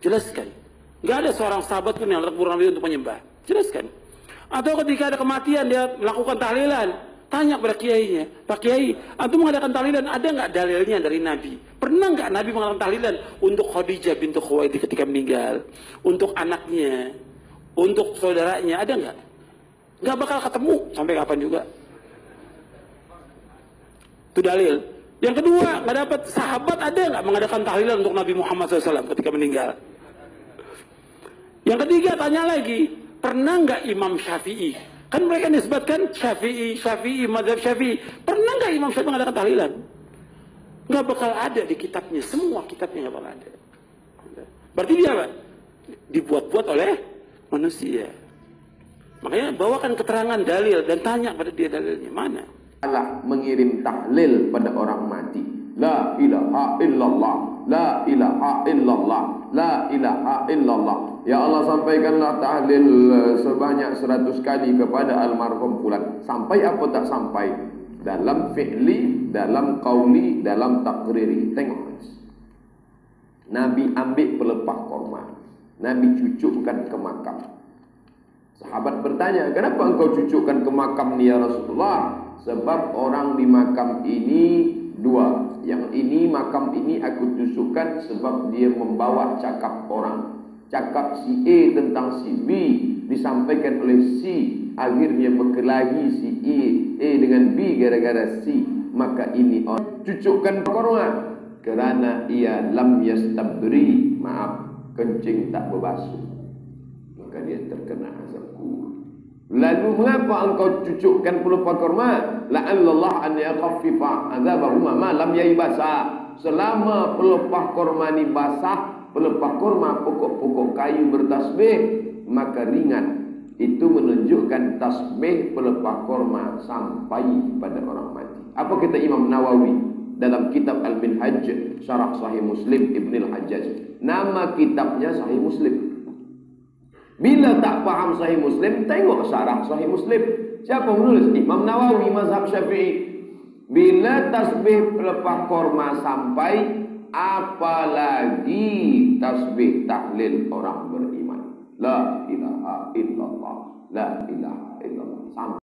Jelaskan. Nggak ada seorang sahabat pun yang kurang lebih untuk menyembah. Jelaskan. Atau ketika ada kematian dia melakukan tahlilan, tanya pada kiainya, Pak Kiai, antum mengadakan tahlilan, ada nggak dalilnya dari Nabi? Pernah nggak Nabi mengadakan tahlilan untuk Khadijah bintu Khuwailid ketika meninggal, untuk anaknya, untuk saudaranya, ada nggak? Nggak bakal ketemu sampai kapan juga. Itu dalil. Yang kedua, nggak dapat sahabat ada nggak mengadakan tahlilan untuk Nabi Muhammad SAW ketika meninggal? Yang ketiga, tanya lagi, pernah nggak Imam Syafi'i? Kan mereka nisbatkan Syafi'i, mazhab Syafi'i. Pernah nggak Imam Syafi'i mengadakan tahlilan? Nggak bakal ada di kitabnya, semua kitabnya nggak bakal ada. Berarti dia apa? Dibuat-buat oleh manusia. Makanya bawakan keterangan dalil dan tanya pada dia dalilnya mana. Allah mengirim tahlil pada orang mati. La ilaha illallah, la ilaha illallah, la ilaha illallah. Ya Allah, sampaikanlah tahlil sebanyak 100 kali kepada almarhum fulan. Sampai apa tak sampai? Dalam fi'li, dalam qauli, dalam takriri. Tengok. Nabi ambil pelepah korma, Nabi cucukkan ke makam. Sahabat bertanya, kenapa engkau cucukkan ke makam ni ya Rasulullah? Sebab orang di makam ini dua. Yang ini, makam ini aku tusukkan sebab dia membawa cakap orang. Cakap si A tentang si B disampaikan oleh C. Akhirnya berkelahi si A dengan B gara-gara C. Maka ini orang cucukkan korma. Kerana ia lam yastabri, maaf, kencing tak berbasuh. Maka dia terkena azab kubur. Lalu mengapa engkau cucukkan pelepah korma? La'allallah an yakhaffifa azabahuma ma lam yaibasa. Selama pelepah korma ni basah, pelepah korma pokok-pokok kayu bertasbih, maka ringan. Itu menunjukkan tasbih pelepah korma sampai pada orang mati. Apa kata Imam Nawawi dalam kitab Al-Minhaj Syarah Sahih Muslim Ibn Al-Hajjaj? Nama kitabnya Sahih Muslim. Bila tak paham Sahih Muslim, tengok Syarah Sahih Muslim. Siapa menulis? Imam Nawawi, mazhab Syafi'i. Bila tasbih pelepah korma sampai, apalagi tasbih tahlil orang beriman. La ilaha illallah, la ilaha illallah.